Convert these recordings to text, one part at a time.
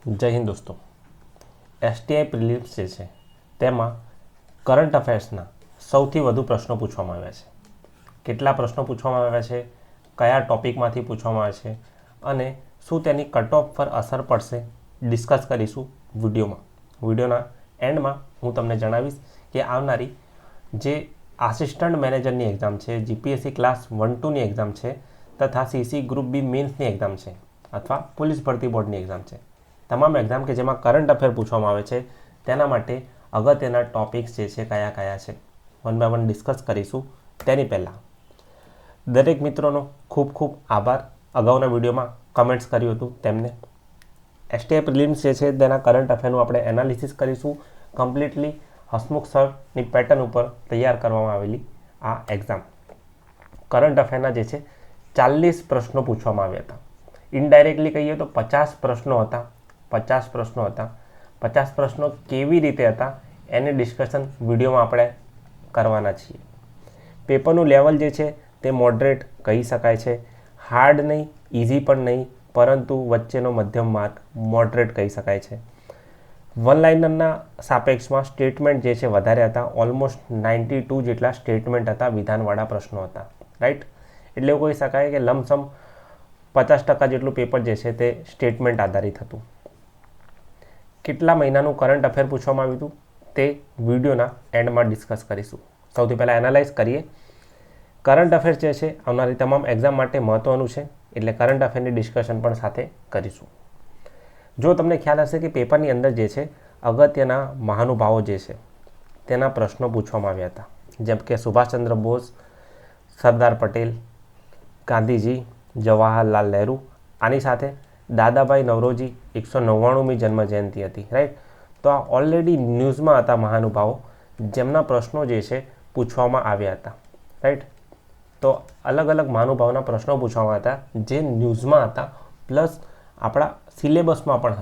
જય હિન્દ દોસ્તો. STI prelims જે છે તેમાં કરંટ અફેર્સના સૌથી વધુ પ્રશ્નો પૂછવામાં આવ્યા છે. કેટલા પ્રશ્નો પૂછવામાં આવ્યા છે, કયા ટોપિકમાંથી પૂછવામાં આવે છે અને શું તેની કટ ઓફ પર અસર પડશે, ડિસ્કસ કરીશું વિડીયોના એન્ડમાં. હું તમને જણાવીશ કે આવનારી જે આસિસ્ટન્ટ મેનેજરની એક્ઝામ છે, જીપીએસસી ક્લાસ 1-2ની એક્ઝામ છે તથા સીસી ગ્રુપ બી મેન્સની એક્ઝામ છે અથવા પોલીસ ભરતી બોર્ડની એક્ઝામ છે, તમામ એક્ઝામ કે જેમાં કરંટ અફેર પૂછવામાં આવે છે તેના માટે અગત્યના ટોપિક્સ જે છે કયા કયા છે વન બાય વન ડિસ્કસ કરીશું. તેની પહેલાં દરેક મિત્રોનો ખૂબ ખૂબ આભાર. અગાઉના વિડીયોમાં કમેન્ટ્સ કર્યું હતું તેમને. એસટીઆઈ પ્રિલિમ્સ જે છે તેના કરંટ અફેરનું આપણે એનાલિસિસ કરીશું. કમ્પ્લીટલી હસમુખ સરની પેટર્ન ઉપર તૈયાર કરવામાં આવેલી આ એક્ઝામ. કરંટ અફેરના જે છે 40 પ્રશ્નો પૂછવામાં આવ્યા હતા. ઇનડાયરેક્ટલી કહીએ તો 50 પ્રશ્નો હતા. 50 પ્રશ્નો કેવી રીતે હતા એની ડિસ્કશન વિડીયોમાં આપણે કરવાના છીએ. પેપરનું લેવલ જે છે તે મોડરેટ કહી શકાય છે. હાર્ડ નહીં, ઇઝી પણ નહીં, પરંતુ વચ્ચેનો મધ્યમ માર્ક મોડરેટ કહી શકાય છે. વન લાઇનરના સાપેક્ષમાં સ્ટેટમેન્ટ જે છે વધારે હતા. ઓલમોસ્ટ 92 જેટલા સ્ટેટમેન્ટ હતા, વિધાનવાળા પ્રશ્નો હતા. રાઈટ, એટલે એવું કહી શકાય કે લમસમ 50% જેટલું પેપર જે છે તે સ્ટેટમેન્ટ આધારિત હતું. કેટલા મહિનાનું કરંટ અફેર પૂછવામાં આવ્યું હતું તે વિડીયોના એન્ડમાં ડિસ્કસ કરીશું. સૌથી પહેલાં એનાલાઇઝ કરીએ. કરંટ અફેર્સ જે છે આવનારી તમામ એક્ઝામ માટે મહત્ત્વનું છે, એટલે કરંટ અફેરની ડિસ્કશન પણ સાથે કરીશું. જો તમને ખ્યાલ હશે કે પેપરની અંદર જે છે અગત્યના મહાનુભાવો જે છે તેના પ્રશ્નો પૂછવામાં આવ્યા હતા, જેમ કે સુભાષચંદ્ર બોઝ, સરદાર પટેલ, ગાંધીજી, જવાહરલાલ નહેરુ. આની સાથે દાદાભાઈ નવરોજી 199મી જન્મજયંતિ હતી. રાઈટ, તો આ ઓલરેડી ન્યૂઝમાં હતા મહાનુભાવો જેમના પ્રશ્નો જે છે પૂછવામાં આવ્યા હતા. રાઈટ, તો અલગ અલગ મહાનુભાવોના પ્રશ્નો પૂછવામાં હતા જે ન્યૂઝમાં હતા, પ્લસ આપણા સિલેબસમાં પણ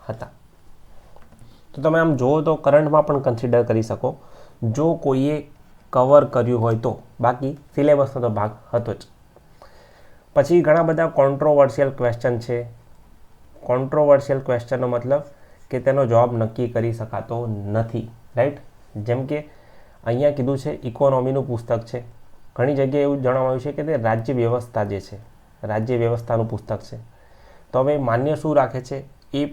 હતા. તો તમે આમ જુઓ તો કરંટમાં પણ કન્સિડર કરી શકો જો કોઈએ કવર કર્યું હોય તો. બાકી સિલેબસનો તો ભાગ હતો જ. પછી ઘણા બધા કોન્ટ્રોવર્શિયલ ક્વેશ્ચન છે. કોન્ટ્રોવર્શિયલ ક્વેશ્ચનનો મતલબ કે તેનો જવાબ નક્કી કરી શકાતો નથી. રાઈટ, જેમ કે અહીંયા કીધું છે ઇકોનોમીનું પુસ્તક છે. ઘણી જગ્યાએ એવું જણાવાયું છે કે તે રાજ્ય વ્યવસ્થા જે છે, રાજ્ય વ્યવસ્થાનું પુસ્તક છે. તો હવે માન્ય શું રાખે છે એ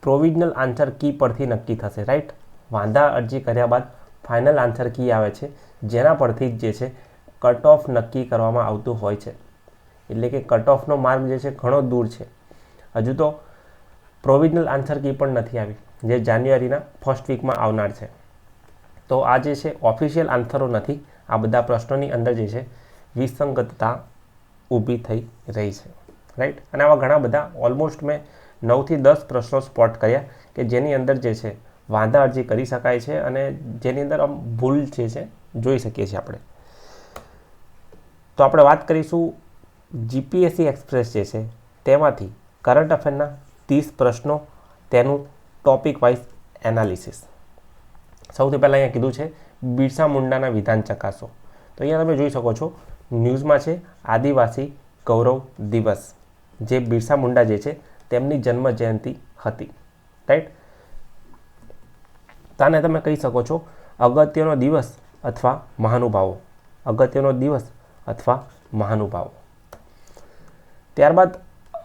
પ્રોવિઝનલ આન્સર કી પરથી નક્કી થશે. રાઈટ, વાંધા અરજી કર્યા બાદ ફાઇનલ આન્સર કી આવે છે, જેના પરથી જ જે છે કટ ઓફ નક્કી કરવામાં આવતું હોય છે. એટલે કે કટ ઓફનો માર્ક જે છે ઘણો દૂર છે. હજુ તો પ્રોવિઝનલ આન્સર કી પણ નથી આવી, જે જાન્યુઆરીના ફર્સ્ટ વીકમાં આવનાર છે. તો આ જે છે ઓફિશિયલ આન્સરો નથી. આ બધા પ્રશ્નોની અંદર જે છે વિસંગતતા ઊભી થઈ રહી છે. રાઈટ, અને આવા ઘણા બધા ઓલમોસ્ટ મેં 9 થી 10 પ્રશ્નો સ્પોટ કર્યા કે જેની અંદર જે છે વાંધા અરજી કરી શકાય છે અને જેની અંદર આમ ભૂલ જે છે જોઈ શકીએ છીએ આપણે. તો આપણે વાત કરીશું જીપીએસસી એક્સપ્રેસ જે છે તેમાંથી કરંટ અફેરના 30 પ્રશ્નો, તેનું ટોપિક વાઇઝ એનાલિસિસ. સૌથી પહેલાં અહીંયા કીધું છે બિરસા મુંડાના વિધાન ચકાસો. તો અહીંયા તમે જોઈ શકો છો ન્યૂઝમાં છે આદિવાસી ગૌરવ દિવસ, જે બિરસા મુંડા જે છે તેમની જન્મ જયંતિ હતી. રાઈટ, તો આને તમે કહી શકો છો અગત્યનો દિવસ અથવા મહાનુભાવો. અગત્યનો દિવસ અથવા મહાનુભાવો. ત્યારબાદ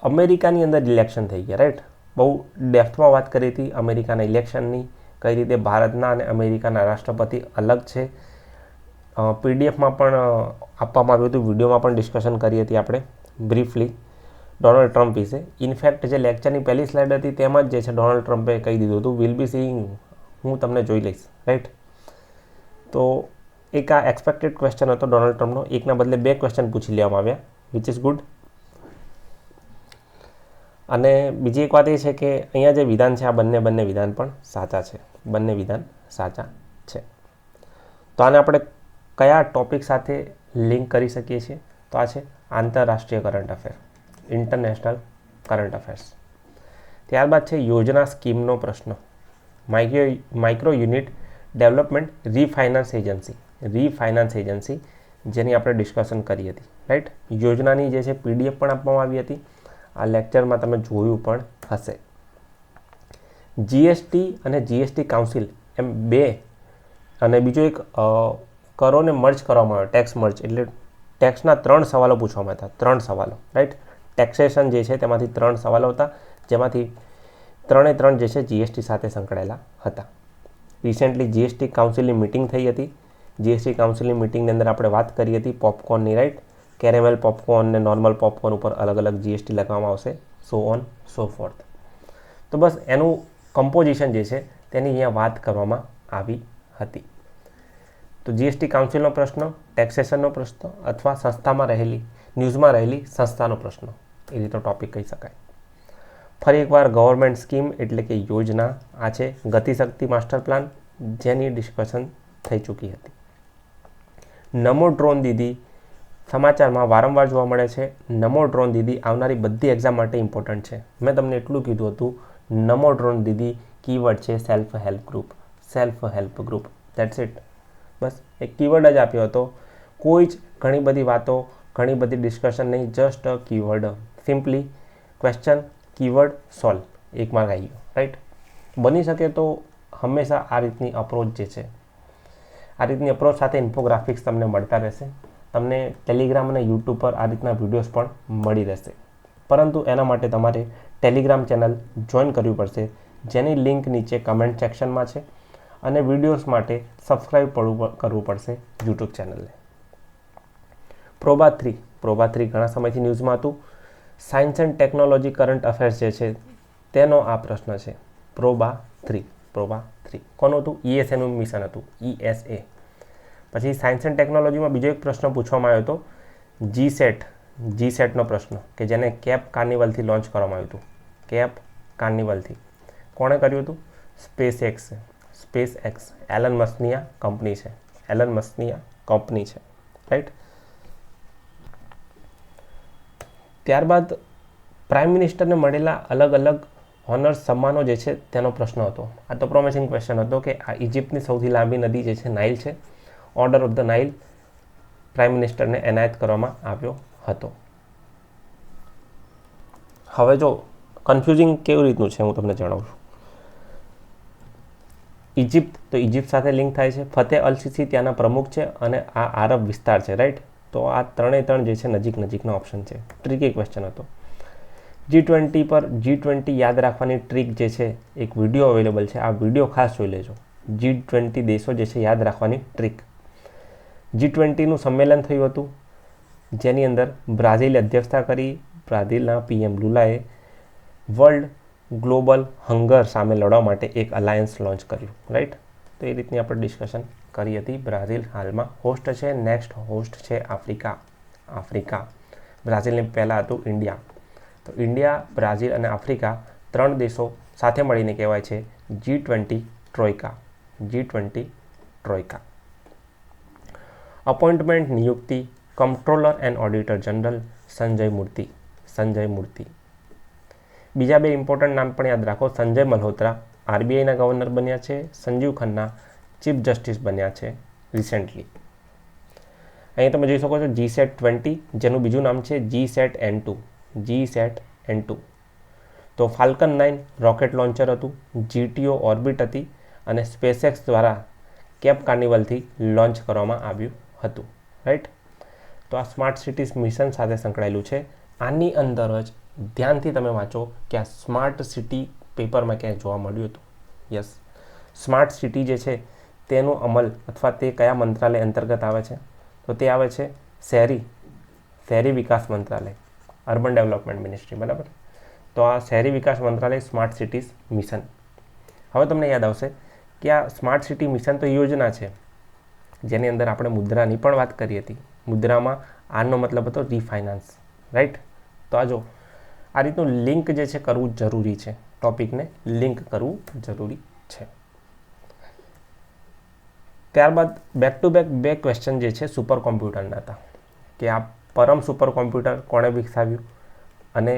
અમેરિકાની અંદર ઇલેક્શન થઈ ગયા. રાઈટ, બહુ ડેપ્થમાં વાત કરી હતી અમેરિકાના ઇલેક્શનની, કઈ રીતે ભારતના અને અમેરિકાના રાષ્ટ્રપતિ અલગ છે. પીડીએફમાં પણ આપવામાં આવ્યું હતું, વિડીયોમાં પણ ડિસ્કશન કરી હતી આપણે બ્રીફલી ડોનાલ્ડ ટ્રમ્પ વિશે. ઇનફેક્ટ જે લેક્ચરની પહેલી સ્લાઇડ હતી તેમાં જ જે છે ડોનાલ્ડ ટ્રમ્પે કહી દીધું હતું વિલ બી સીઈંગ, હું તમને જોઈ લઈશ. રાઈટ, તો એક આ એક્સપેક્ટેડ ક્વેશ્ચન હતો ડોનાલ્ડ ટ્રમ્પનો. એકના બદલે 2 ક્વેશ્ચન પૂછી લેવામાં આવ્યા, વિચ ઇઝ ગુડ. અને બીજી એક વાત એ છે કે અહીંયા જે વિધાન છે આ બંને વિધાન પણ સાચા છે. બંને વિધાન સાચા છે. તો આને આપણે કયા ટોપિક સાથે લિંક કરી શકીએ છીએ? તો આ છે આંતરરાષ્ટ્રીય current affair, international current affairs. ત્યારબાદ છે યોજના સ્કીમનો પ્રશ્ન. Micro unit development refinance agency, જેની આપણે ડિસ્કશન કરી હતી. રાઈટ, યોજનાની જે છે પીડીએફ પણ આપવામાં આવી હતી. આ લેક્ચરમાં તમે જોયું પણ થશે. જીએસટી અને જીએસટી કાઉન્સિલ એમ બે અને બીજો એક કરોને મર્જ કરવામાં આવ્યો, ટેક્સ મર્જ, એટલે ટેક્સના 3 સવાલો પૂછવામાં હતા, 3 સવાલો, રાઈટ. ટેક્સેશન જે છે તેમાંથી 3 સવાલો હતા, જેમાંથી 3 જે છે જીએસટી સાથે સંકળાયેલા હતા. રિસેન્ટલી જીએસટી કાઉન્સિલની મિટિંગ થઈ હતી. જીએસટી કાઉન્સિલની મિટિંગની અંદર આપણે વાત કરી હતી પોપકોર્નની, રાઈટ. કેરેમેલ પોપકોર્ન અને નોર્મલ પોપકોર્ન ઉપર અલગ અલગ જીએસટી લગાવવામાં આવશે, સો ઓન સો ફોર્થ. તો બસ એનું કમ્પોઝિશન જે છે તેની અહીંયા વાત કરવામાં આવી હતી. તો જીએસટી કાઉન્સિલનો પ્રશ્ન, ટેક્સેશનનો પ્રશ્ન અથવા સંસ્થામાં રહેલી, ન્યૂઝમાં રહેલી સંસ્થાનો પ્રશ્ન, એ રીતનો ટોપિક કહી શકાય. ફરી એકવાર ગવર્મેન્ટ સ્કીમ એટલે કે યોજના આ છે ગતિશક્તિ માસ્ટર પ્લાન, જેની ડિસ્કશન થઈ ચૂકી હતી. નમો ડ્રોન દીદી સમાચારમાં વારંવાર જોવા મળે છે. નમો ડ્રોન દીદી આવનારી બધી એક્ઝામ માટે ઇમ્પોર્ટન્ટ છે. મેં તમને એટલું કીધું હતું, નમો ડ્રોન દીદી કીવર્ડ છે self help group, self help group, that's it. બસ એક કીવર્ડ જ આપ્યો હતો, કોઈ જ ઘણી બધી વાતો, ઘણી બધી ડિસ્કશન નહીં, just a keyword. Simply question, keyword, solve, એક માર્ક આવી ગયો, રાઈટ. બની શકે તો હંમેશા આ રીતની અપ્રોચ જે છે, આ રીતની અપ્રોચ સાથે ઇન્ફોગ્રાફિક્સ તમને મળતા રહેશે. તમને ટેલિગ્રામ અને યુટ્યુબ પર આ રીતના વિડીયોઝ પણ મળી રહેશે. પરંતુ એના માટે તમારે ટેલિગ્રામ ચેનલ જોઈન કરવી પડશે, જેની લિંક નીચે કમેન્ટ સેક્શનમાં છે, અને વિડીયોઝ માટે સબસ્ક્રાઈબ કરવું પડશે યુટ્યુબ ચેનલને. પ્રોબા 3 ઘણા સમયથી ન્યૂઝમાં હતું. Science and technology current affairs જે છે તેનો આ પ્રશ્ન છે. પ્રોબા 3 કોનું હતું? ESAનું મિશન હતું, ESA. પછી સાયન્સ એન્ડ ટેકનોલોજીમાં બીજો એક પ્રશ્ન પૂછવામાં આવ્યો હતો, જીસેટનો પ્રશ્ન, કે જેને કેપ કાર્નિવલથી લોન્ચ કરવામાં આવ્યું હતું. કેપ કાર્નિવલથી કોણે કર્યું હતું? સ્પેસએક્સ, એલન મસ્કની આ કંપની છે, રાઈટ. ત્યારબાદ પ્રાઇમ મિનિસ્ટરને મળેલા અલગ અલગ ઓનર્સ સન્માનો જે છે તેનો પ્રશ્ન હતો. આ તો પ્રોમિસિંગ ક્વેશ્ચન હતો કે આ ઇજિપ્તની સૌથી લાંબી નદી જે છે નાઇલ છે. Order of the Nile prime મિનિસ્ટરને એનાયત કરવામાં આવ્યો હતો. હવે જો કન્ફ્યુઝિંગ કેવી રીતનું છે હું તમને જણાવું છું. ઇજિપ્ત, તો ઇજિપ્ત સાથે લિંક થાય છે. ફતેહ અલ સીસી ત્યાંના પ્રમુખ છે અને આ આરબ વિસ્તાર છે, રાઈટ. તો આ ત્રણે જે છે નજીકના ઓપ્શન છે. ટ્રિકી ક્વેશ્ચન હતો. G20 પર G20 યાદ રાખવાની ટ્રીક જે છે એક વિડીયો અવેલેબલ છે, આ વિડીયો ખાસ જોઈ લેજો. G20 દેશો જે છે યાદ રાખવાની ટ્રીક. G20નું સંમેલન થયું હતું, જેની અંદર બ્રાઝિલે અધ્યક્ષતા કરી. બ્રાઝિલના PM લુલાએ વર્લ્ડ ગ્લોબલ હંગર સામે લડવા માટે એક અલાયન્સ લોન્ચ કર્યું, રાઈટ. તો એ રીતની આપણે ડિસ્કશન કરી હતી. બ્રાઝિલ હાલમાં હોસ્ટ છે. નેક્સ્ટ હોસ્ટ છે આફ્રિકા. બ્રાઝિલની પહેલાં હતું ઇન્ડિયા. તો ઇન્ડિયા, બ્રાઝિલ અને આફ્રિકા 3 દેશો સાથે મળીને કહેવાય છે G20 ટ્રોયકા. અપોઇન્ટમેન્ટ, નિયુક્તિ, કમ્પ્ટ્રોલર એન્ડ ઓડિટર જનરલ સંજય મૂર્તિ. બીજા 2 ઇમ્પોર્ટન્ટ નામ પણ યાદ રાખો. સંજય મલ્હોત્રા RBIના ગવર્નર બન્યા છે. સંજીવ ખન્ના ચીફ જસ્ટિસ બન્યા છે રિસેન્ટલી. અહીં તમે જોઈ શકો છો GSAT-20, જેનું બીજું નામ છે GSAT-N2. તો ફાલ્કન 9 રોકેટ લોન્ચર હતું. GTO ઓર્બિટ હતી અને સ્પેસએક્સ દ્વારા કેપ કાર્નિવલથી લોન્ચ કરવામાં આવ્યું હતું, રાઈટ. તો આ સ્માર્ટ સિટીઝ મિશન સાથે સંકળાયેલું છે. આની અંદર જ ધ્યાનથી તમે વાંચો કે આ સ્માર્ટ સિટી પેપરમાં ક્યાંય જોવા મળ્યું હતું. યસ, સ્માર્ટ સિટી જે છે તેનો અમલ અથવા તે કયા મંત્રાલય અંતર્ગત આવે છે? તો તે આવે છે શહેરી વિકાસ મંત્રાલય, અર્બન ડેવલપમેન્ટ મિનિસ્ટ્રી, બરાબર. તો આ શહેરી વિકાસ મંત્રાલય સ્માર્ટ સિટીઝ મિશન. હવે તમને યાદ આવશે કે આ સ્માર્ટ સિટી મિશન તો યોજના છે, જેની અંદર આપણે મુદ્રાની પણ વાત કરી હતી. મુદ્રામાં આનો મતલબ હતો રીફાઇનાન્સ, રાઈટ. તો આ જો આ રીતનું લિંક જે છે કરવું જરૂરી છે, ટોપિકને લિંક કરવું જરૂરી છે. ત્યારબાદ બેક ટુ બેક 2 ક્વેશ્ચન જે છે સુપર કોમ્પ્યુટરના હતા, કે આ પરમ સુપર કોમ્પ્યુટર કોણે વિકસાવ્યું અને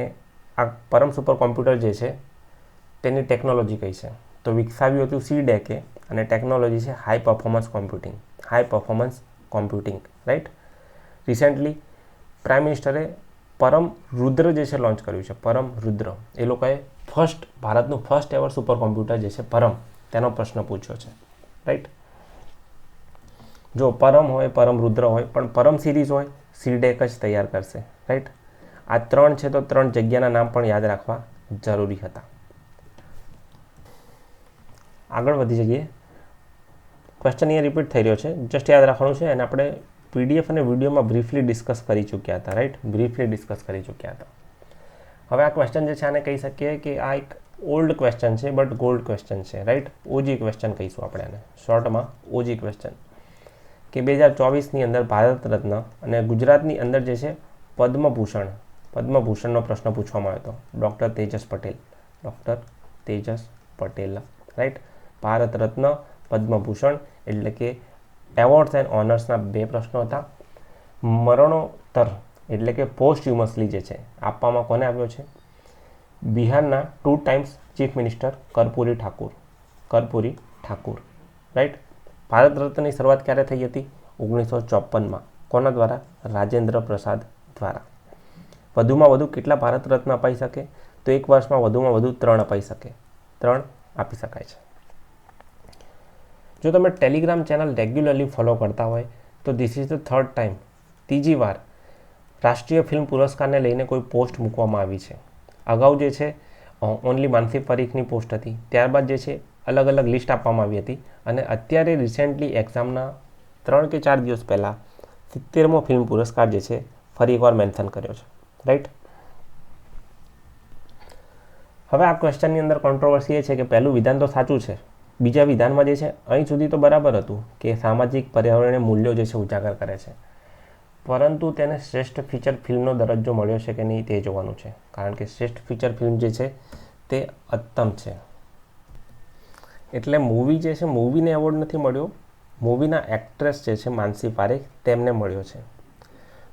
આ પરમ સુપર કોમ્પ્યુટર જે છે તેની ટેકનોલોજી કઈ છે? તો વિકસાવ્યું હતું CDEC અને ટેકનોલોજી છે high performance computing, right. Recently prime મિનિસ્ટરે પરમ રુદ્ર જે છે લોન્ચ કર્યું છે. પરમ રુદ્ર એ લોકોએ ભારતનું ફર્સ્ટ એવર સુપર કોમ્પ્યુટર જે છે પરમ, તેનો પ્રશ્ન પૂછ્યો છે. રાઈટ. જો પરમ હોય, પરમ રુદ્ર હોય, પણ પરમ સિરીઝ હોય, સીડેક જ તૈયાર કરશે. રાઈટ. આ 3 છે તો 3 જગ્યાના નામ પણ યાદ રાખવા જરૂરી હતા. આગળ વધી જઈએ. ક્વેશ્ચન અહીંયા રિપીટ થઈ રહ્યો છે, જસ્ટ યાદ રાખવાનું છે. અને આપણે PDF અને વિડીયોમાં બ્રીફલી ડિસ્કસ કરી ચૂક્યા હતા. રાઈટ, બ્રીફલી ડિસ્કસ કરી ચૂક્યા હતા. હવે આ ક્વેશ્ચન જે છે આને કહી શકીએ કે આ એક ઓલ્ડ ક્વેશ્ચન છે બટ ગોલ્ડ ક્વેશ્ચન છે. રાઈટ, ઓજી ક્વેશ્ચન કહીશું આપણે આને શોર્ટમાં, ઓજી ક્વેશ્ચન. કે 2024ની અંદર ભારત રત્ન અને ગુજરાતની અંદર જે છે પદ્મભૂષણનો પ્રશ્ન પૂછવામાં આવ્યો હતો. ડૉક્ટર તેજસ પટેલ. રાઈટ, ભારત રત્ન, પદ્મભૂષણ એટલે કે એવોર્ડ્સ એન્ડ ઓનર્સના 2 પ્રશ્નો હતા. મરણોત્તર એટલે કે પોસ્ટહ્યુમસલી જે છે આપવામાં કોને આવ્યો છે? બિહારના 2 times chief minister Karpoori Thakur. Right. ભારત રત્નની શરૂઆત ક્યારે થઈ હતી? 1954માં. કોના દ્વારા? રાજેન્દ્ર પ્રસાદ દ્વારા. વધુમાં વધુ કેટલા ભારત રત્ન અપાઈ શકે? તો એક વર્ષમાં વધુમાં વધુ 3 અપાઈ શકે. 3 આપી શકાય છે. જો તમે ટેલિગ્રામ ચેનલ રેગ્યુલરલી ફોલો કરતા હોય તો this is the 3rd time, ત્રીજી વાર રાષ્ટ્રીય ફિલ્મ પુરસ્કારને લઈને કોઈ પોસ્ટ મૂકવામાં આવી છે. અગાઉ જે છે ઓનલી માનસી પરીખની પોસ્ટ હતી, ત્યારબાદ જે છે અલગ અલગ લિસ્ટ આપવામાં આવી હતી, અને અત્યારે રિસેન્ટલી એક્ઝામના 3 કે 4 દિવસ પહેલાં 70મો ફિલ્મ પુરસ્કાર જે છે ફરી એકવાર મેન્શન કર્યો છે. રાઈટ. હવે આ ક્વેશ્ચનની અંદર કોન્ટ્રોવર્સી એ છે કે પહેલું વિધાન તો સાચું છે, બીજા વિધાનમાં જે છે અહીં સુધી તો બરાબર હતું કે સામાજિક પર્યાવરણીય મૂલ્યો જે છે ઉજાગર કરે છે, પરંતુ તેને શ્રેષ્ઠ ફીચર ફિલ્મનો દરજ્જો મળ્યો છે કે નહીં તે જોવાનું છે. કારણ કે શ્રેષ્ઠ ફીચર ફિલ્મ જે છે તે ઉત્તમ છે. એટલે મૂવી જે છે, મૂવીને એવોર્ડ નથી મળ્યો, મૂવીના એક્ટ્રેસ જે છે માનસી પારેખ તેમને મળ્યો છે.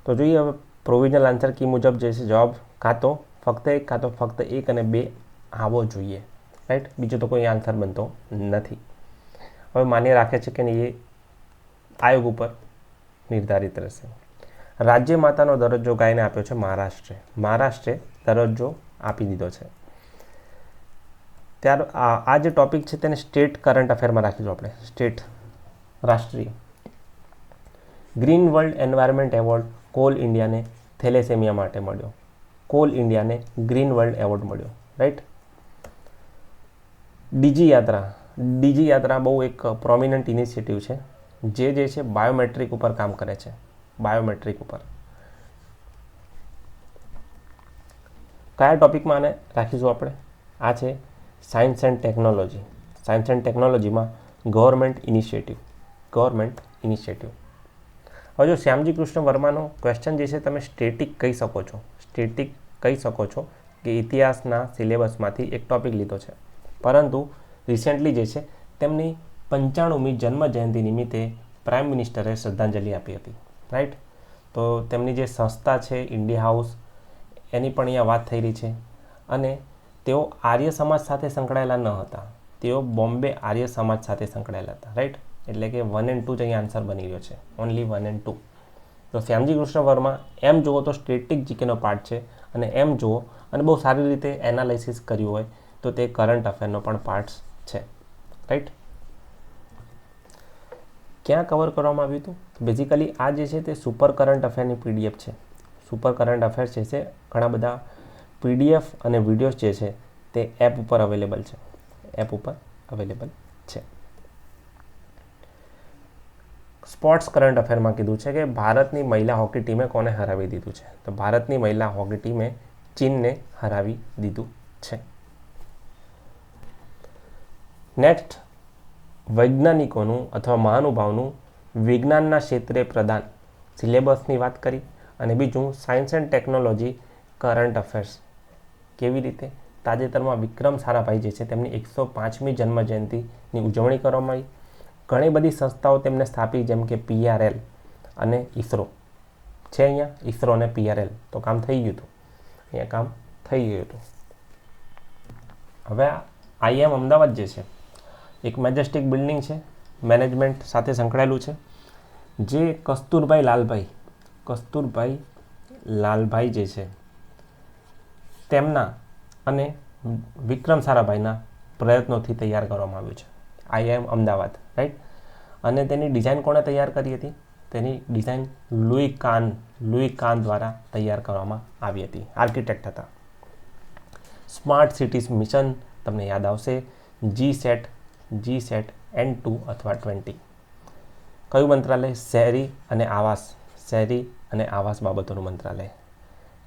તો જોઈએ હવે પ્રોવિઝનલ આન્સર કી મુજબ જે છે જવાબ કાં તો ફક્ત 1 અને 2 આવવો જોઈએ. રાઈટ, બીજો તો કોઈ આન્સર બનતો નથી. હવે માન્ય રાખે છે કે નહીં એ આયોગ ઉપર નિર્ધારિત રહેશે. રાજ્ય માતાનો દરજ્જો ગાયને આપ્યો છે મહારાષ્ટ્રે દરજ્જો આપી દીધો છે. ત્યાર આ જે ટોપિક છે તેને સ્ટેટ કરંટ અફેરમાં રાખીશું આપણે. સ્ટેટ રાષ્ટ્રીય. Green world environment award coal ઇન્ડિયાને થેલેસેમિયા માટે મળ્યો. કોલ ઇન્ડિયાને ગ્રીન વર્લ્ડ એવોર્ડ મળ્યો. રાઈટ. ડીજી યાત્રા બહુ એક પ્રોમિનન્ટ ઇનિશિયેટિવ છે જે છે બાયોમેટ્રિક ઉપર કામ કરે છે. બાયોમેટ્રિક ઉપર કયા ટોપિકમાં આને રાખીશું આપણે? આ છે science and technology. Science and ટેકનોલોજીમાં ગવર્મેન્ટ ઇનિશિયેટિવ. હવે જો શ્યામજી કૃષ્ણ વર્માનો ક્વેશ્ચન જે છે તમે સ્ટેટિક કહી શકો છો કે ઇતિહાસના સિલેબસમાંથી એક ટોપિક લીધો છે, પરંતુ રિસેન્ટલી જે છે તેમની 95મી જન્મ જયંતિ નિમિત્તે પ્રાઇમ મિનિસ્ટરે શ્રદ્ધાંજલિ આપી હતી. રાઈટ. તો તેમની જે સંસ્થા છે ઇન્ડિયા હાઉસ, એની પણ અહીંયા વાત થઈ રહી છે. અને તેઓ આર્ય સમાજ સાથે સંકળાયેલા ન હતા, તેઓ બોમ્બે આર્ય સમાજ સાથે સંકળાયેલા હતા. રાઈટ. એટલે કે 1 and 2 જ અહીંયા આન્સર બની રહ્યો છે, ઓનલી 1 and 2. તો શ્યામજી કૃષ્ણ વર્મા એમ જુઓ તો સ્ટેટિક જીકેનો પાર્ટ છે, અને એમ જુઓ અને બહુ સારી રીતે એનાલિસિસ કર્યું હોય તો તે કરંટ અફેરનો પણ પાર્ટ્સ છે. રાઈટ. ક્યાં કવર કરવામાં આવ્યું હતું? બેઝિકલી આ જે છે તે સુપર કરંટ અફેરની PDF છે. સુપર કરંટ અફેર છે તે ઘણા બધા PDF અને વિડીયોઝ જે છે તે એપ ઉપર અવેલેબલ છે. સ્પોર્ટ્સ કરંટ અફેરમાં કીધું છે કે ભારતની મહિલા હોકી ટીમે કોને હરાવી દીધું છે? તો ભારતની મહિલા હોકી ટીમે ચીનને હરાવી દીધું છે. નેક્સ્ટ, વૈજ્ઞાનિકોનું અથવા મહાનુભાવનું વિજ્ઞાનના ક્ષેત્રે પ્રદાન. સિલેબસની વાત કરી. અને બીજું science and technology current affairs. કેવી રીતે? તાજેતરમાં વિક્રમ સારાભાઈ જે છે તેમની 105મી જન્મ જયંતિની ઉજવણી કરવામાં આવી. ઘણી બધી સંસ્થાઓ તેમને સ્થાપી, જેમ કે PRL અને ISRO છે. અહીંયા ISRO અને PRL તો કામ થઈ ગયું હતું. હવે IIM અમદાવાદ જે છે એક મેજેસ્ટિક બિલ્ડિંગ છે, મેનેજમેન્ટ સાથે સંકળાયેલું છે, જે કસ્તુરભાઈ લાલભાઈ જે છે તેમના અને વિક્રમ સારાભાઈના પ્રયત્નોથી તૈયાર કરવામાં આવ્યું છે. IIM Ahmedabad, right. અને તેની ડિઝાઇન કોણે તૈયાર કરી હતી? તેની ડિઝાઇન લુઈ કાન દ્વારા તૈયાર કરવામાં આવી હતી. આર્કિટેક્ટ હતા. સ્માર્ટ સિટીઝ મિશન તમને યાદ આવશે, GSET N2 અથવા 20. કયું મંત્રાલય? શહેરી અને આવાસ બાબતોનું મંત્રાલય.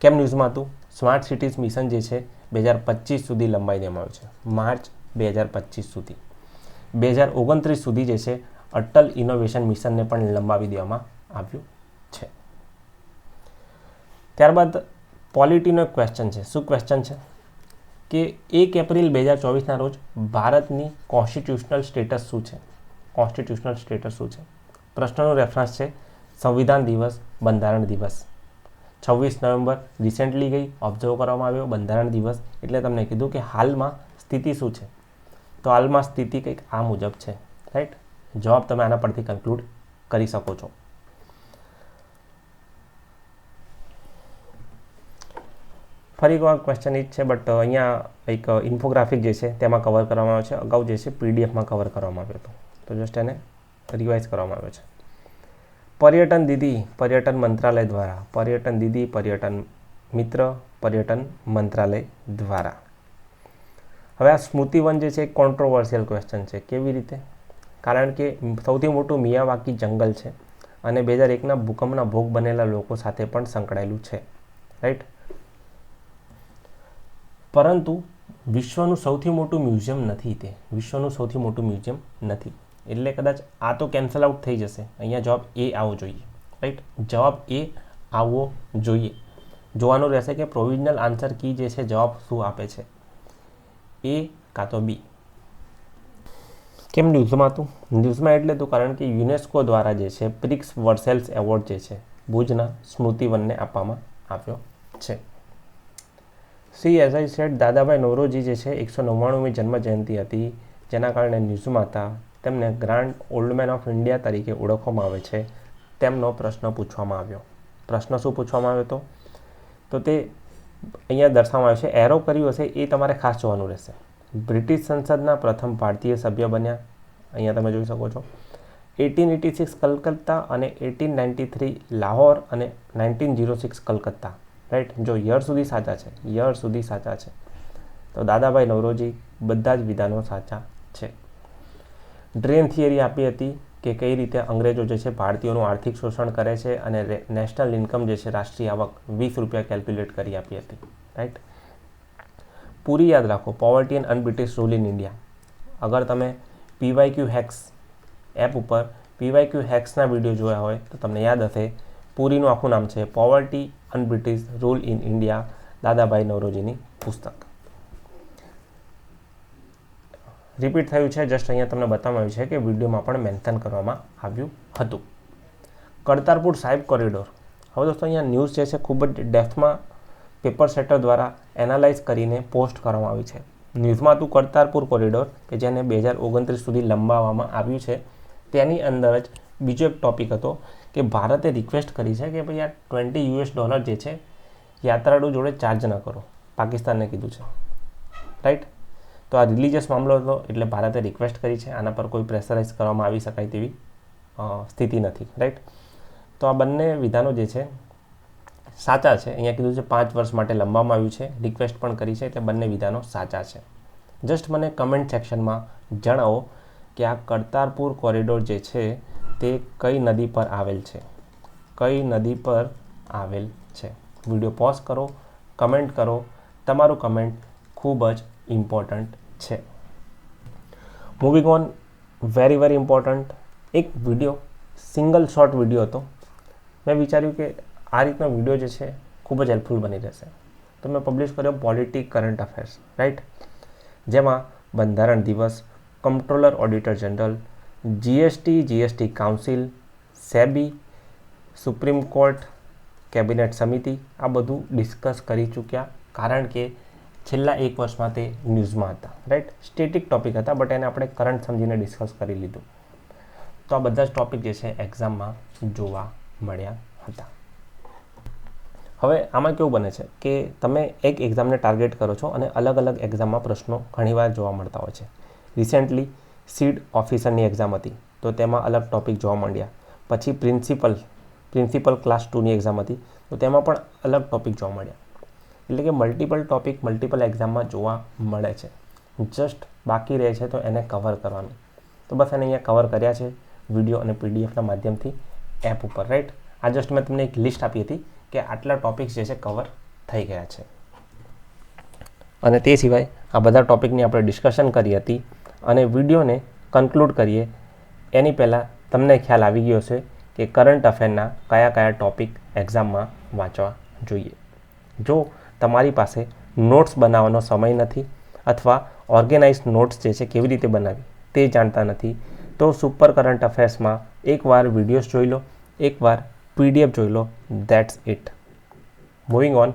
કેમ ન્યૂઝમાં હતું? સ્માર્ટ સિટીઝ મિશન જે છે 2025 સુધી લંબાઈ દેવામાં આવ્યું છે, માર્ચ 2025 સુધી. 2029 સુધી જે છે અટલ ઇનોવેશન મિશનને પણ લંબાવી દેવામાં આવ્યું છે. ત્યારબાદ પોલિટીનો એક ક્વેશ્ચન છે. શું ક્વેશ્ચન છે? કે 1 એપ્રિલ 2024ના રોજ ભારતની કોન્સ્ટિટ્યુશનલ સ્ટેટસ શું છે? કોન્સ્ટિટ્યુશનલ સ્ટેટસ શું છે? પ્રશ્નનું રેફરન્સ છે સંવિધાન દિવસ, બંધારણ દિવસ. 26 નવેમ્બર રિસેન્ટલી ગઈ, ઓબ્ઝર્વ કરવામાં આવ્યો બંધારણ દિવસ. એટલે તમને કીધું કે હાલમાં સ્થિતિ શું છે? તો હાલમાં સ્થિતિ કંઈક આ મુજબ છે, રાઈટ. જવાબ તમે આના પરથી કન્ક્લુડ કરી શકો છો. ફરી એકવાર ક્વેશ્ચન એ જ છે, બટ અહીંયા એક ઇન્ફોગ્રાફિક જે છે તેમાં કવર કરવામાં આવ્યો છે. અગાઉ જે છે PDFમાં કવર કરવામાં આવ્યો હતો, તો જસ્ટ એને રિવાઇઝ કરવામાં આવ્યો છે. પર્યટન દીદી પર્યટન મંત્રાલય દ્વારા, પર્યટન દીદી પર્યટન મિત્ર પર્યટન મંત્રાલય દ્વારા. હવે આ સ્મૃતિવન જે છે એક કોન્ટ્રોવર્સિયલ ક્વેશ્ચન છે. કેવી રીતે? કારણ કે સૌથી મોટું મિયાવાકી જંગલ છે અને 2001ના ભૂકંપના ભોગ બનેલા લોકો સાથે પણ સંકળાયેલું છે, રાઈટ. પરંતુ વિશ્વનું સૌથી મોટું મ્યુઝિયમ નથી તે. વિશ્વનું સૌથી મોટું મ્યુઝિયમ નથી. એટલે કદાચ આ તો કેન્સલ આઉટ થઈ જશે. અહીંયા જવાબ એ આવવો જોઈએ, રાઈટ. જવાબ એ આવવો જોઈએ. જોવાનું રહેશે કે પ્રોવિઝનલ આન્સર કી જે છે જવાબ શું આપે છે, એ કાં તો બી. કેમ ન્યૂઝમાં હતું? ન્યૂઝમાં એટલે તો કારણ કે યુનેસ્કો દ્વારા જે છે પ્રિક્સ વર્સેલ્સ એવોર્ડ જે છે ભુજના સ્મૃતિવનને આપવામાં આવ્યો છે. See as I said Dadabhai Naoroji જે છે 199મી જન્મ જયંતિ હતી, જેના કારણે ન્યૂઝમાં હતા. તેમને grand old man of India તરીકે ઓળખવામાં આવે છે. તેમનો પ્રશ્ન પૂછવામાં આવ્યો. પ્રશ્ન શું પૂછવામાં આવ્યો હતો? તો તે અહીંયા દર્શાવવામાં આવ્યું છે. એરો કર્યું હશે એ તમારે ખાસ જોવાનું રહેશે. બ્રિટિશ સંસદના પ્રથમ ભારતીય સભ્ય બન્યા. અહીંયા તમે જોઈ શકો છો. 1886 કલકત્તા અને 1893 લાહોર અને 1906 કલકત્તા, રાઈટ. જો યર સુધી સાચા છે, તો દાદાભાઈ નવરોજી બધા જ વિધાનો સાચા છે. ડ્રેન થિયરી આપી હતી કે કઈ રીતે અંગ્રેજો જે છે ભારતીયોનું આર્થિક શોષણ કરે છે અને નેશનલ ઇન્કમ જે છે રાષ્ટ્રીય આવક 20 રૂપિયા કેલ્ક્યુલેટ કરી આપી હતી, રાઈટ. પૂરી યાદ રાખો. Poverty and unBritish rule in India. અગર તમે PYQ હેક્સ એપ ઉપર PYQ હેક્સના વિડીયો જોયા હોય તો તમને યાદ હશે. પૂરીનું આખું નામ છે poverty unBritish rule in India, Dadabhai નવરોજીની પુસ્તક. રિપીટ થયું છે, જસ્ટ અહીંયા તમને બતાવવામાં આવ્યું છે કે વિડીયોમાં પણ મેન્શન કરવામાં આવ્યું હતું. કરતારપુર સાહિબ કોરિડોર. હવે દોસ્તો અહીંયા ન્યૂઝ જે છે ખૂબ જ ડેપ્થમાં પેપર સેટર દ્વારા એનાલાઇઝ કરીને પોસ્ટ કરવામાં આવી છે. ન્યૂઝમાં હતું કરતારપુર કોરિડોર કે જેને 2029 સુધી લંબાવવામાં આવ્યું છે. તેની અંદર જ બીજો એક ટોપિક હતો કે ભારતે રિક્વેસ્ટ કરી છે કે ભાઈ આ $20 જે છે યાત્રાળુ જોડે ચાર્જ ન કરો. પાકિસ્તાનને કીધું છે, રાઈટ. તો આ રિલિજિયસ મામલો હતો એટલે ભારતે રિક્વેસ્ટ કરી છે. આના પર કોઈ પ્રેશરાઇઝ કરવામાં આવી શકાય તેવી સ્થિતિ નથી, રાઈટ. તો આ બંને વિધાનો જે છે સાચા છે. અહીંયા કીધું છે 5 વર્ષ માટે લંબાવવામાં આવ્યું છે, રિક્વેસ્ટ પણ કરી છે, એટલે બંને વિધાનો સાચા છે. જસ્ટ મને કમેન્ટ સેક્શનમાં જણાવો કે આ કરતારપુર કોરિડોર જે છે તે કઈ નદી પર આવેલ છે, કઈ નદી પર આવેલ છે. વિડીયો પોઝ કરો, કમેન્ટ કરો. તમારું કમેન્ટ ખૂબ જ ઇમ્પોર્ટન્ટ છે. Moving on, very important. એક વિડીયો સિંગલ શોર્ટ વિડીયો હતો. મેં વિચાર્યું કે આ રીતનો વિડીયો જે છે ખૂબ જ હેલ્પફુલ બની રહેશે, તો મેં પબ્લિશ કર્યો પોલિટી કરંટ અફેર્સ, રાઈટ. જેમાં બંધારણ દિવસ, comptroller auditor general, GST council, SEBI, supreme court, cabinet સમિતિ, આ બધું ડિસ્કસ કરી ચૂક્યા. કારણ કે છેલ્લા 1 વર્ષમાં તે ન્યૂઝમાં હતા, રાઈટ. સ્ટેટિક ટોપિક હતા, બટ એને આપણે કરંટ સમજીને ડિસ્કસ કરી લીધું. તો આ બધા જ ટોપિક જે છે એક્ઝામમાં જોવા મળ્યા હતા. હવે આમાં કેવું બને છે કે તમે એક એક્ઝામને ટાર્ગેટ કરો છો અને અલગ અલગ એક્ઝામમાં પ્રશ્નો ઘણીવાર જોવા મળતા હોય છે. રિસેન્ટલી સીડ ઓફિસરની એક્ઝામ હતી તો તેમાં અલગ ટૉપિક જોવા મળ્યા. પછી પ્રિન્સિપલ ક્લાસ 2ની એક્ઝામ હતી તો તેમાં પણ અલગ ટૉપિક જોવા મળ્યા. એટલે કે મલ્ટિપલ ટૉપિક મલ્ટિપલ એક્ઝામમાં જોવા મળે છે. જસ્ટ બાકી રહે છે તો એને કવર કરવાનું. તો બસ એને અહીંયા કવર કર્યા છે વિડીયો અને પીડીએફના માધ્યમથી એપ ઉપર, રાઈટ. આ જસ્ટ મેં તમને એક લિસ્ટ આપી હતી કે આટલા ટૉપિક્સ જે છે કવર થઈ ગયા છે. અને તે સિવાય આ બધા ટૉપિકની આપણે ડિસ્કશન કરી હતી અને વિડીયોને કન્ક્લુડ કરીએ એની પહેલાં તમને ખ્યાલ આવી ગયો છે કે કરંટ અફેરના કયા કયા ટૉપિક એક્ઝામમાં વાંચવા જોઈએ. જો તમારી પાસે નોટ્સ બનાવવાનો સમય નથી અથવા ઓર્ગેનાઇઝ નોટ્સ જે છે કેવી રીતે બનાવી તે જાણતા નથી તો સુપર કરંટ અફેર્સમાં એકવાર વિડીયોઝ જોઈ લો, એકવાર પીડીએફ જોઈ લો, ધેટ્સ ઇટ. Moving on.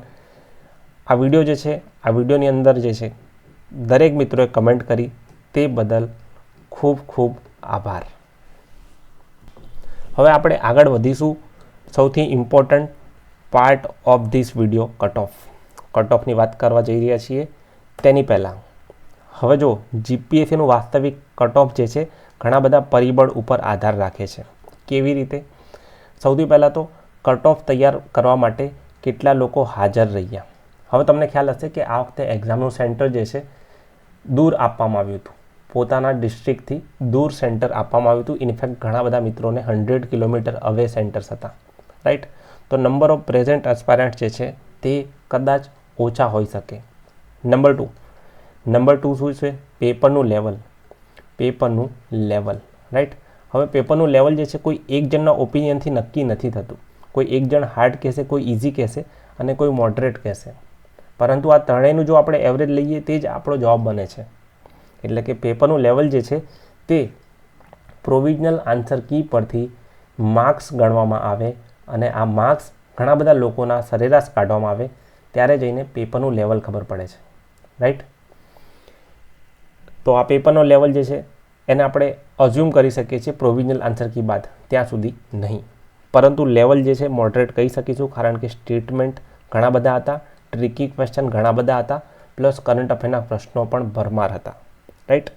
આ વિડીયો જે છે આ વિડીયોની અંદર જે છે દરેક મિત્રોએ કમેન્ટ કરી તે બદલ ખૂબ ખૂબ આભાર. હવે આપણે આગળ વધીશું. સૌથી important part of this video cut ઓફની વાત કરવા જઈ રહ્યા છીએ. તેની પહેલાં હવે જો જીપીએસસીનું વાસ્તવિક કટ ઓફ જે છે ઘણા બધા પરિબળ ઉપર આધાર રાખે છે. કેવી રીતે? સૌથી પહેલાં તો કટ ઓફ તૈયાર કરવા માટે કેટલા લોકો હાજર રહ્યા. હવે તમને ખ્યાલ હશે કે આ વખતે એક્ઝામનું સેન્ટર જે છે દૂર આપવામાં આવ્યું હતું. પોતાના ડિસ્ટ્રિક્ટથી દૂર સેન્ટર આપવામાં આવ્યું હતું. ઇનફેક્ટ ઘણા બધા મિત્રોને 100 કિલોમીટર અવે સેન્ટર્સ હતા, રાઈટ. તો નંબર ઓફ પ્રેઝન્ટ એસ્પાયરન્ટ જે છે તે કદાચ ઓછા હોઈ શકે. નંબર ટુ શું છે? પેપરનું લેવલ, રાઈટ. હવે પેપરનું લેવલ જે છે કોઈ એક જણના ઓપિનિયનથી નક્કી નથી થતું. કોઈ એક જણ હાર્ડ કહેશે, કોઈ ઇઝી કહેશે અને કોઈ મોડરેટ કહેશે. પરંતુ આ ત્રણેયનું જો આપણે એવરેજ લઈએ તે જ આપણો જવાબ બને છે. એટલે કે પેપરનું લેવલ જે છે તે પ્રોવિઝનલ આન્સર કી પરથી માર્ક્સ ગણવામાં આવે અને આ માર્ક્સ ઘણા બધા લોકોના સરેરાશ કાઢવામાં આવે ત્યારે જઈને પેપરનું લેવલ ખબર પડે છે, રાઈટ. તો આ પેપરનો લેવલ જે છે એને આપણે અઝ્યુમ કરી શકીએ છીએ પ્રોવિઝનલ આન્સર કી બાદ, ત્યાં સુધી નહીં. પરંતુ લેવલ જે છે મોડરેટ કહી શકીશું કારણ કે સ્ટેટમેન્ટ ઘણા બધા હતા, ટ્રિકી ક્વેશ્ચન ઘણા બધા હતા, પ્લસ કરંટ અફેરના પ્રશ્નો પણ ભરમાર હતા, રાઈટ.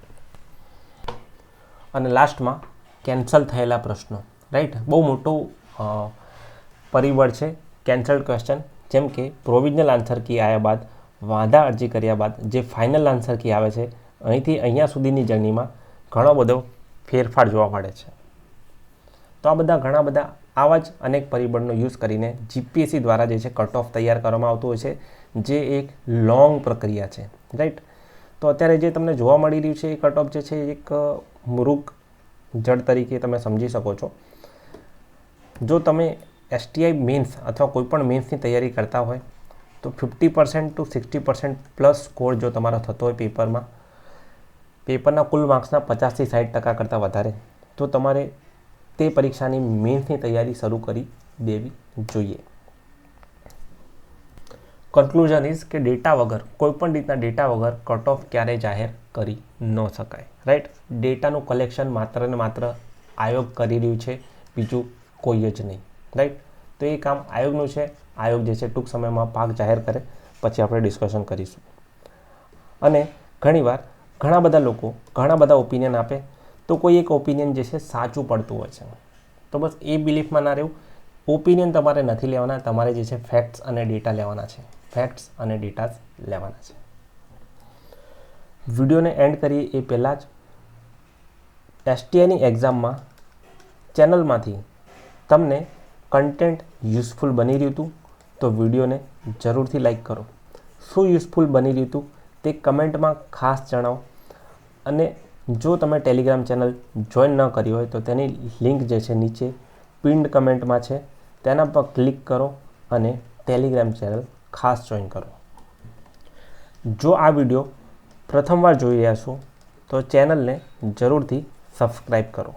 અને લાસ્ટમાં કેન્સલ થયેલા પ્રશ્નો, રાઈટ. બહુ મોટું પરિબળ છે કેન્સલ્ડ ક્વેશ્ચન. જેમ કે પ્રોવિઝનલ આન્સર કી આવ્યા બાદ, વાંધા અરજી કર્યા બાદ જે ફાઇનલ આન્સર કી આવે છે અહીંથી અહીંયા સુધીની જર્નીમાં ઘણો બધો ફેરફાર જોવા મળે છે. તો આ બધા ઘણા બધા આવા જ અનેક પરિબળનો યુઝ કરીને જીપીએસસી દ્વારા જે છે કટ ઓફ તૈયાર કરવામાં આવતું હોય છે, જે એક લોંગ પ્રક્રિયા છે, રાઈટ. તો અત્યારે જે તમને જોવા મળી રહ્યું છે એ કટ ઓફ જે છે એક મૃગ જળ તરીકે તમે સમજી શકો છો. જો તમે એસટીઆઈ મેન્સ અથવા કોઈપણ મેન્સની તૈયારી કરતા હોય તો 50% to 60% પ્લસ સ્કોર જો તમારો થતો હોય પેપરના કુલ માર્ક્સના 50 થી 60% કરતાં વધારે, તો તમારે તે પરીક્ષાની મેન્સની તૈયારી શરૂ કરી દેવી જોઈએ. કન્ક્લુઝન ઇઝ કે ડેટા વગર, કોઈપણ રીતના ડેટા વગર કટ ઓફ ક્યારેય જાહેર કરી ન શકાય, રાઈટ. ડેટાનું કલેક્શન માત્ર ને માત્ર આયોગ કરી રહ્યું છે, બીજું કોઈ જ નહીં, રાઈટ. તો એ કામ આયોગનું છે. આયોગ જે છે ટૂંક સમયમાં પાક જાહેર કરે પછી આપણે ડિસ્કશન કરીશું. અને ઘણીવાર ઘણા બધા લોકો ઘણા બધા ઓપિનિયન આપે તો કોઈ એક ઓપિનિયન જે છે સાચું પડતું હોય છે. તો બસ એ બિલીફમાં ના રહેવું. ઓપિનિયન તમારે નથી લેવાના, તમારે જે છે ફેક્ટ્સ અને ડેટા લેવાના છે. ફેક્ટ્સ અને ડેટાસ લેવાના છે. વિડીયોને એન્ડ કરીએ એ પહેલાં જ એસટીઆઈની એક્ઝામમાં ચેનલમાંથી તમને કન્ટેન્ટ યુઝફુલ બની રહ્યું હતું તો વિડીયોને જરૂરથી લાઈક કરો. શું યુઝફુલ બની રહ્યું હતું તે કમેન્ટમાં ખાસ જણાવો. અને જો તમે ટેલિગ્રામ ચેનલ જોઈન ન કરી હોય તો તેની લિંક જે છે નીચે પિન્ડ કમેન્ટમાં છે, તેના પર ક્લિક કરો અને ટેલિગ્રામ ચેનલ ખાસ જોઈન કરો. જો આ વિડીયો પ્રથમવાર જોઈ રહ્યા છો તો ચેનલને જરૂરથી સબસ્ક્રાઈબ કરો.